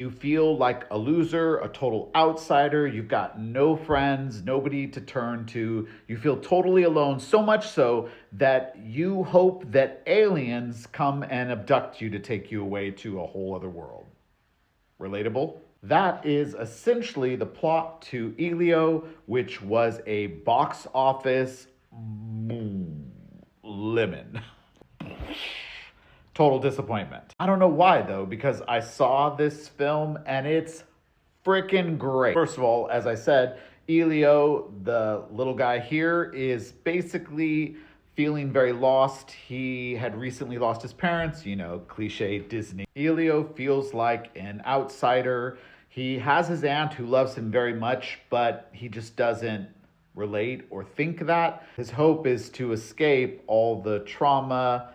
You feel like a loser, a total outsider. You've got no friends, nobody to turn to. You feel totally alone, so much so that you hope that aliens come and abduct you to take you away to a whole other world. Relatable? That is essentially the plot to Elio, which was a box office lemon. Total disappointment. I don't know why though, because I saw this film and it's freaking great. First of all, as I said, Elio, the little guy here, is basically feeling very lost. He had recently lost his parents, cliche Disney. Elio feels like an outsider. He has his aunt who loves him very much, but he just doesn't relate or think that. His hope is to escape all the trauma,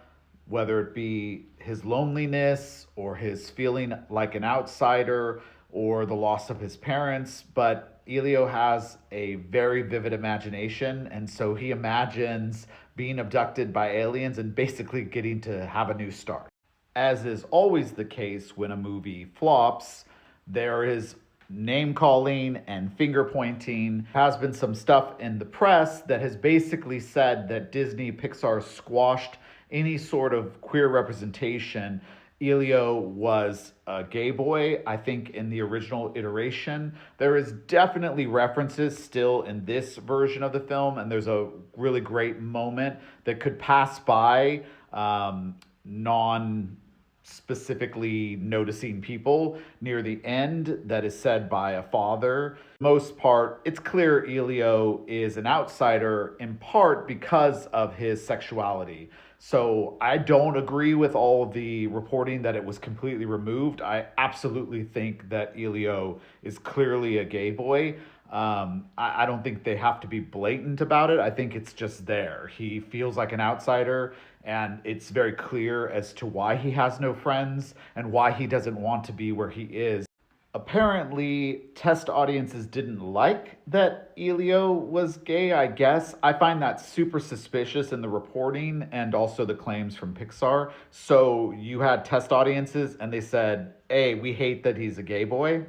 whether it be his loneliness or his feeling like an outsider or the loss of his parents. But Elio has a very vivid imagination, and so he imagines being abducted by aliens and basically getting to have a new start. As is always the case when a movie flops, there is name calling and finger pointing. Has been some stuff in the press that has basically said that Disney Pixar squashed any sort of queer representation. Elio was a gay boy, I think, in the original iteration. There is definitely references still in this version of the film, and there's a really great moment that could pass by non specifically noticing people near the end that is said by a father. Most part, it's clear Elio is an outsider in part because of his sexuality. So I don't agree with all the reporting that it was completely removed. I absolutely think that Elio is clearly a gay boy. I don't think they have to be blatant about it. I think it's just there. He feels like an outsider, and it's very clear as to why he has no friends and why he doesn't want to be where he is. Apparently, test audiences didn't like that Elio was gay, I guess. I find that super suspicious in the reporting and also the claims from Pixar. So you had test audiences and they said, hey, we hate that he's a gay boy.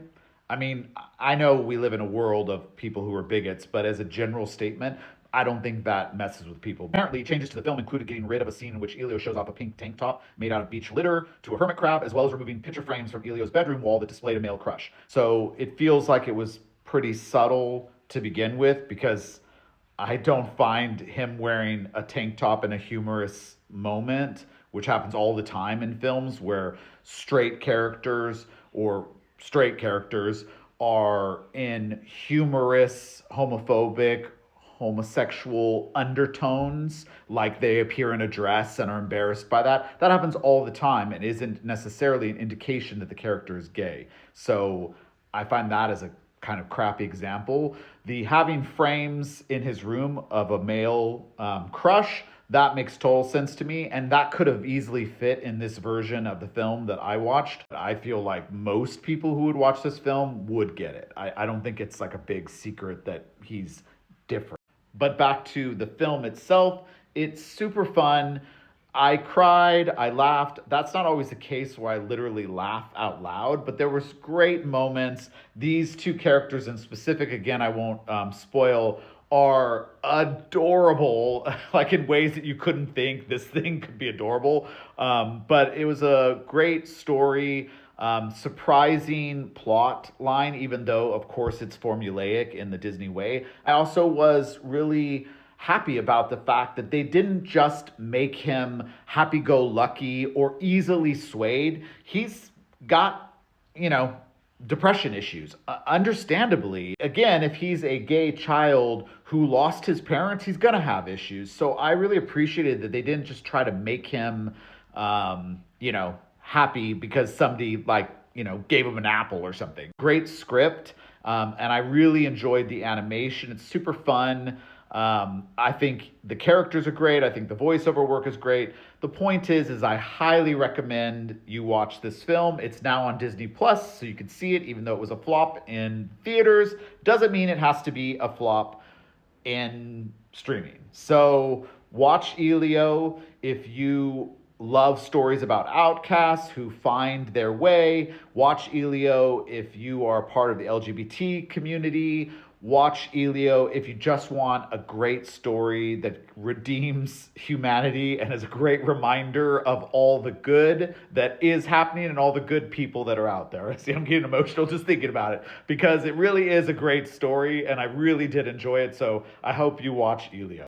I mean, I know we live in a world of people who are bigots, but as a general statement, I don't think that messes with people. Apparently, changes to the film included getting rid of a scene in which Elio shows off a pink tank top made out of beach litter to a hermit crab, as well as removing picture frames from Elio's bedroom wall that displayed a male crush. So it feels like it was pretty subtle to begin with, because I don't find him wearing a tank top in a humorous moment, which happens all the time in films where straight characters are in humorous, homophobic, homosexual undertones, like they appear in a dress and are embarrassed by that. That happens all the time and isn't necessarily an indication that the character is gay. So I find that as a kind of crappy example. The having frames in his room of a male crush, that makes total sense to me, and that could have easily fit in this version of the film that I watched. I feel like most people who would watch this film would get it. I don't think it's like a big secret that he's different. But back to the film itself, it's super fun. I cried, I laughed. That's not always the case where I literally laugh out loud, but there was great moments. These two characters in specific, again, I won't spoil, are adorable, like in ways that you couldn't think this thing could be adorable. But it was a great story, surprising plot line, even though, of course, it's formulaic in the Disney way. I also was really happy about the fact that they didn't just make him happy-go-lucky or easily swayed. He's got, depression issues, understandably. Again, if he's a gay child who lost his parents, he's gonna have issues. So I really appreciated that they didn't just try to make him, happy because somebody gave him an apple or something. Great script, and I really enjoyed the animation. It's super fun. I think the characters are great. I think the voiceover work is great. The point is I highly recommend you watch this film. It's now on Disney Plus, so you can see it, even though it was a flop in theaters. Doesn't mean it has to be a flop in streaming. So watch Elio. If you love stories about outcasts who find their way, watch Elio if you are part of the LGBT community. Watch Elio if you just want a great story that redeems humanity and is a great reminder of all the good that is happening and all the good people that are out there. See, I'm getting emotional just thinking about it because it really is a great story and I really did enjoy it. So I hope you watch Elio.